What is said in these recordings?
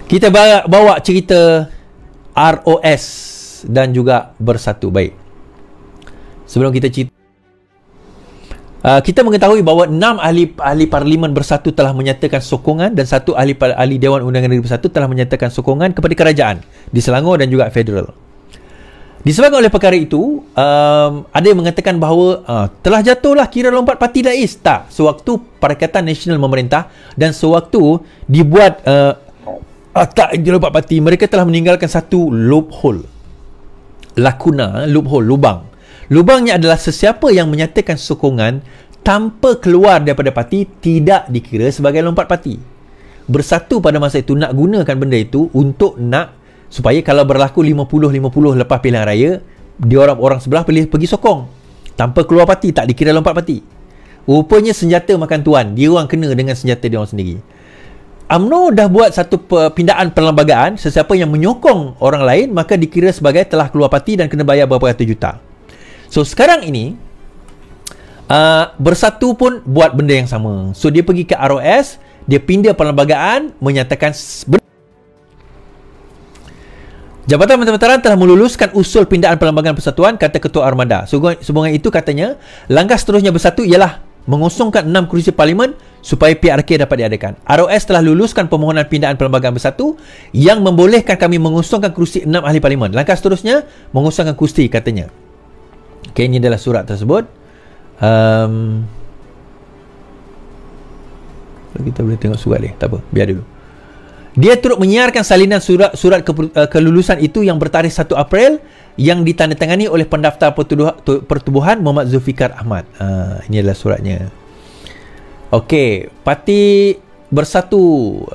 Kita bawa cerita ROS dan juga Bersatu. Baik. Sebelum kita cerita, kita mengetahui bahawa 6 ahli parlimen Bersatu telah menyatakan sokongan dan 1 ahli Dewan Undangan Negeri Bersatu telah menyatakan sokongan kepada kerajaan di Selangor dan juga federal. Disebabkan oleh perkara itu, ada yang mengatakan bahawa telah jatuhlah kira lompat parti Dais. Tak. Sewaktu Perikatan Nasional memerintah dan sewaktu dibuat tak lompat parti, mereka telah meninggalkan satu loophole. Lubang. Lubangnya adalah sesiapa yang menyatakan sokongan tanpa keluar daripada parti tidak dikira sebagai lompat parti. Bersatu pada masa itu nak gunakan benda itu untuk nak supaya kalau berlaku 50-50 lepas pilihan raya, dia orang sebelah pergi sokong. Tanpa keluar parti, tak dikira lompat parti. Rupanya senjata makan tuan. Dia orang kena dengan senjata dia orang sendiri. UMNO dah buat satu pindaan perlembagaan. Sesiapa yang menyokong orang lain, maka dikira sebagai telah keluar parti dan kena bayar berapa ratus juta. So, sekarang ini, Bersatu pun buat benda yang sama. So, dia pergi ke ROS, dia pindah perlembagaan, menyatakan Jabatan Menteri telah meluluskan usul pindaan perlembagaan persatuan, kata Ketua Armada. Sehubungan itu katanya, langkah seterusnya Bersatu ialah mengosongkan 6 kursi parlimen supaya PRK dapat diadakan. ROS telah luluskan permohonan pindaan perlembagaan Bersatu yang membolehkan kami mengosongkan kursi 6 ahli parlimen. Langkah seterusnya, mengosongkan kursi katanya. Okay, ini adalah surat tersebut. Kita boleh tengok surat dia. Tak apa, biar dulu. Dia turut menyiarkan salinan surat kelulusan itu yang bertarikh 1 April yang ditandatangani oleh pendaftar pertubuhan Muhammad Zulfikar Ahmad. Ini adalah suratnya. Okey, Parti Bersatu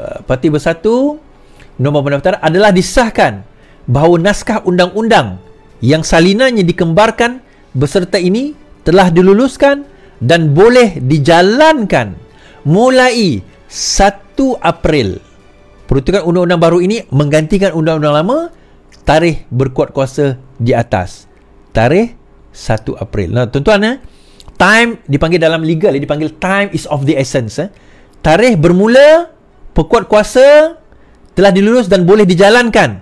nombor pendaftar adalah disahkan bahawa naskah undang-undang yang salinannya dikembarkan beserta ini telah diluluskan dan boleh dijalankan mulai 1 April. Peruntukan undang-undang baru ini menggantikan undang-undang lama, tarikh berkuat kuasa di atas. Tarikh 1 April. Nah, tuan-tuan, time dipanggil dalam legal, dipanggil time is of the essence. Tarikh bermula, berkuat kuasa telah dilulus dan boleh dijalankan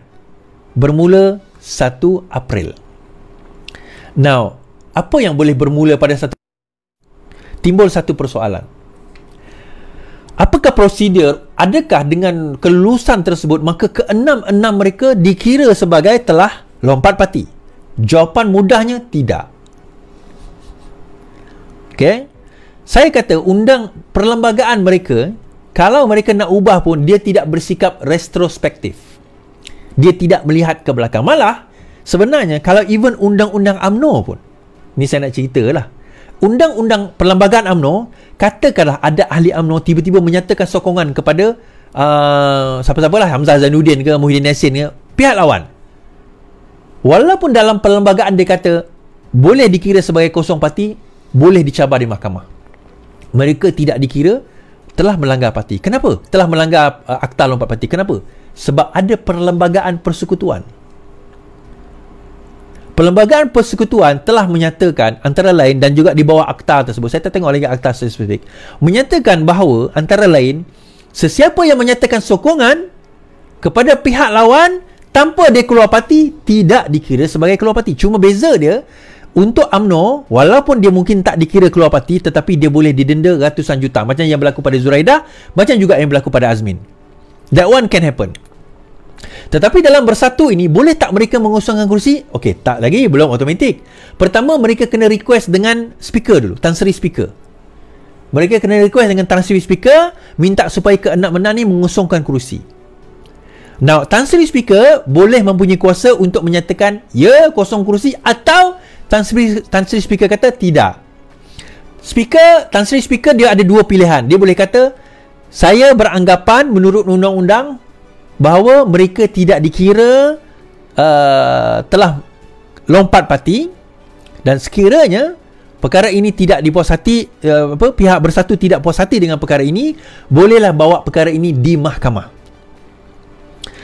bermula 1 April. Now, apa yang boleh bermula pada 1 timbul satu persoalan. Apakah prosedur? Adakah dengan kelulusan tersebut maka ke-6 mereka dikira sebagai telah lompat parti? Jawapan mudahnya tidak. Okey. Saya kata undang perlembagaan mereka, kalau mereka nak ubah pun dia tidak bersikap retrospektif. Dia tidak melihat ke belakang. Malah sebenarnya kalau even undang-undang UMNO pun, ni saya nak ceritalah. Undang-undang perlembagaan UMNO, katakanlah ada ahli UMNO tiba-tiba menyatakan sokongan kepada siapa-siapalah, Hamzah Zainuddin ke Muhyiddin Yassin ke, pihak lawan. Walaupun dalam perlembagaan dia kata boleh dikira sebagai kosong parti, boleh dicabar di mahkamah. Mereka tidak dikira telah melanggar parti. Kenapa? Telah melanggar akta lompat parti. Kenapa? Sebab ada perlembagaan persekutuan. Perlembagaan persekutuan telah menyatakan antara lain, dan juga di bawah akta tersebut, saya tak tengok lagi akta spesifik, menyatakan bahawa antara lain sesiapa yang menyatakan sokongan kepada pihak lawan tanpa dia keluar parti tidak dikira sebagai keluar parti. Cuma beza dia, untuk UMNO walaupun dia mungkin tak dikira keluar parti, tetapi dia boleh didenda ratusan juta, macam yang berlaku pada Zuraidah, macam juga yang berlaku pada Azmin. That one can happen. Tetapi dalam Bersatu ini, boleh tak mereka mengosongkan kursi? Okey, tak lagi, belum automatik. Pertama, mereka kena request dengan speaker dulu, Tan Sri Speaker. Mereka kena request dengan Tan Sri Speaker, minta supaya ke-6 ni mengosongkan kursi. Now, Tan Sri Speaker boleh mempunyai kuasa untuk menyatakan ya, kosong kursi, atau Tan Sri Speaker kata tidak. Tan Sri Speaker dia ada dua pilihan. Dia boleh kata, saya beranggapan menurut undang-undang bahawa mereka tidak dikira telah lompat parti, dan sekiranya perkara ini tidak dipuasati, pihak Bersatu tidak puas hati dengan perkara ini, bolehlah bawa perkara ini di mahkamah.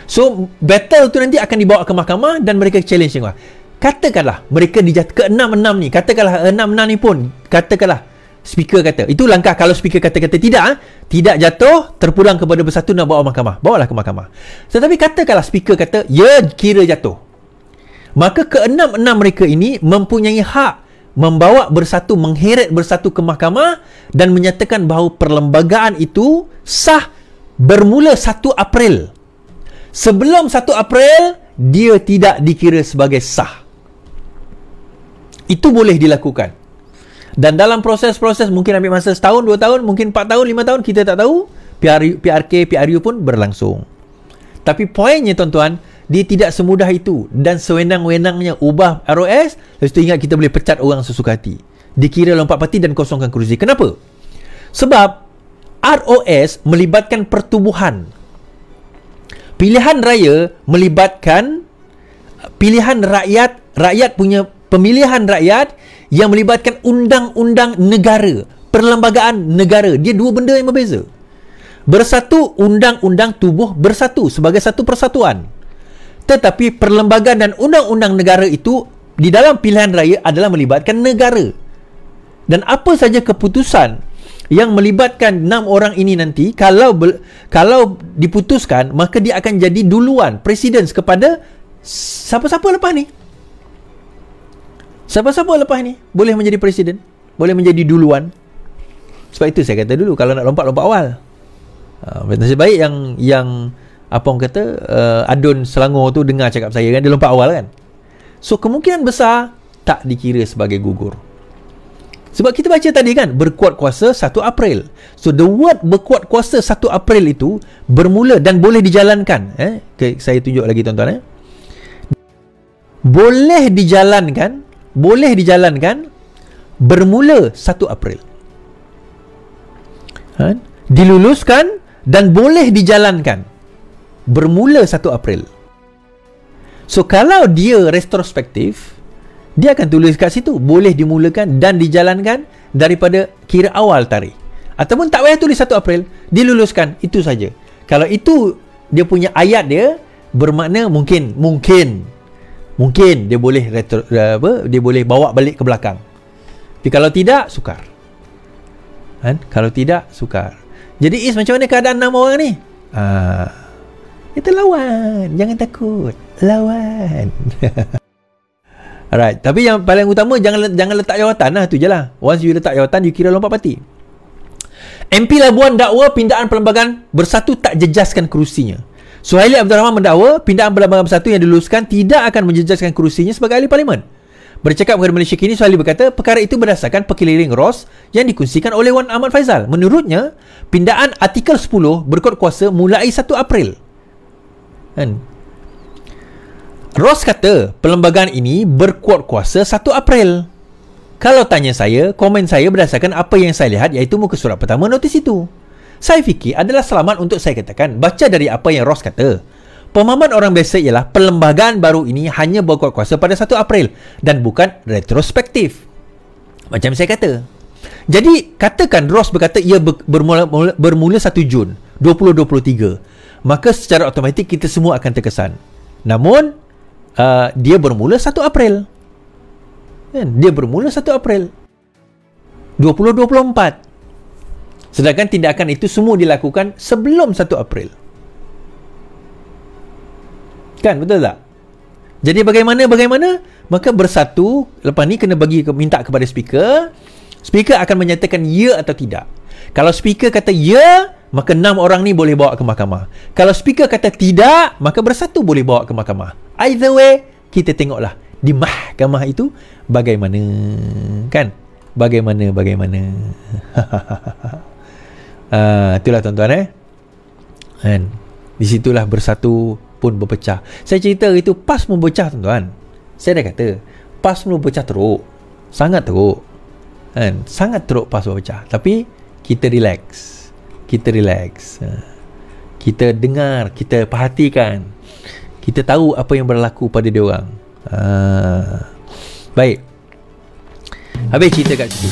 So battle tu nanti akan dibawa ke mahkamah dan mereka challenge semua. Katakanlah mereka ke-6 ni, katakanlah 6 ni pun, katakanlah Speaker kata, itu langkah kalau speaker kata tidak, tidak jatuh, terpulang kepada bersatu nak bawa mahkamah, bawalah ke mahkamah. Tetapi katakanlah speaker kata ya kira jatuh, maka keenam-enam mereka ini mempunyai hak membawa bersatu, mengheret bersatu ke mahkamah dan menyatakan bahawa perlembagaan itu sah bermula 1 April. Sebelum 1 April dia tidak dikira sebagai sah. Itu boleh dilakukan. Dan dalam proses-proses mungkin ambil masa setahun, 2 tahun, mungkin 4 tahun, 5 tahun, kita tak tahu. PRK, PRU pun berlangsung. Tapi poinnya tuan-tuan, dia tidak semudah itu. Dan sewenang-wenangnya ubah ROS, lepas tu ingat kita boleh pecat orang sesuka hati. Dikira lompat parti dan kosongkan kerusi. Kenapa? Sebab ROS melibatkan pertubuhan. Pilihan raya melibatkan pilihan rakyat, rakyat punya pemilihan rakyat yang melibatkan undang-undang negara, perlembagaan negara. Dia dua benda yang berbeza. Bersatu, undang-undang tubuh bersatu sebagai satu persatuan. Tetapi perlembagaan dan undang-undang negara itu di dalam pilihan raya adalah melibatkan negara. Dan apa saja keputusan yang melibatkan 6 orang ini nanti, kalau diputuskan, maka dia akan jadi duluan presiden kepada siapa-siapa lepas ni. Siapa-siapa lepas ni boleh menjadi presiden, boleh menjadi duluan. Sebab itu saya kata dulu, kalau nak lompat awal. Nasib baik yang apa orang kata, Adun Selangor tu dengar cakap saya kan, dia lompat awal kan. So kemungkinan besar tak dikira sebagai gugur. Sebab kita baca tadi kan, berkuat kuasa 1 April. So the word berkuat kuasa 1 April itu bermula dan boleh dijalankan. Okay, saya tunjuk lagi tuan-tuan. Boleh dijalankan bermula 1 April. Diluluskan dan boleh dijalankan bermula 1 April. So kalau dia retrospektif, dia akan tulis kat situ boleh dimulakan dan dijalankan daripada kira awal tarikh. Ataupun tak payah tulis 1 April, diluluskan, itu saja. Kalau itu dia punya ayat dia, bermakna mungkin dia boleh dia boleh bawa balik ke belakang. Tapi kalau tidak, sukar. Kalau tidak, sukar. Jadi macam mana keadaan 6 orang ni? Kita lawan, jangan takut, lawan. Alright, tapi yang paling utama jangan letak jawatan lah, tu je lah. Once you letak jawatan, you kira lompat parti. MP Labuan dakwa pindaan perlembagaan bersatu tak jejaskan kerusinya. Suhaili Abdul Rahman mendakwa pindaan perlembagaan bersatu yang diluluskan tidak akan menjejaskan kerusinya sebagai ahli parlimen. Bercakap kepada Malaysia Kini, Suhaili berkata perkara itu berdasarkan perkeliling ROS yang dikongsikan oleh Wan Ahmad Faizal. Menurutnya, pindaan artikel 10 berkuat kuasa mulai 1 April. ROS kata perlembagaan ini berkuat kuasa 1 April. Kalau tanya saya, komen saya berdasarkan apa yang saya lihat, iaitu muka surat pertama notis itu. Saya fikir adalah selamat untuk saya katakan, baca dari apa yang ROS kata. Pemahaman orang biasa ialah perlembagaan baru ini hanya berkuat kuasa pada 1 April dan bukan retrospektif. Macam saya kata. Jadi, katakan ROS berkata ia bermula 1 Jun 2023. Maka secara automatik kita semua akan terkesan. Namun, dia bermula 1 April. Dia bermula 1 April 2024. Sedangkan tindakan itu semua dilakukan sebelum 1 April. Kan, betul tak? Jadi bagaimana? Maka bersatu, lepas ni kena minta kepada speaker. Speaker akan menyatakan ya atau tidak. Kalau speaker kata ya, maka 6 orang ni boleh bawa ke mahkamah. Kalau speaker kata tidak, maka bersatu boleh bawa ke mahkamah. Either way, kita tengoklah di mahkamah itu bagaimana, kan? Bagaimana. Itulah tuan-tuan kan? Di situlah bersatu pun berpecah. Saya cerita itu PAS pun berpecah tuan-tuan. Saya dah kata PAS pun berpecah teruk. Sangat teruk kan? Sangat teruk PAS berpecah. Tapi kita relax. Kita dengar, kita perhatikan, kita tahu apa yang berlaku pada dia orang. Baik, habis cerita kat situ.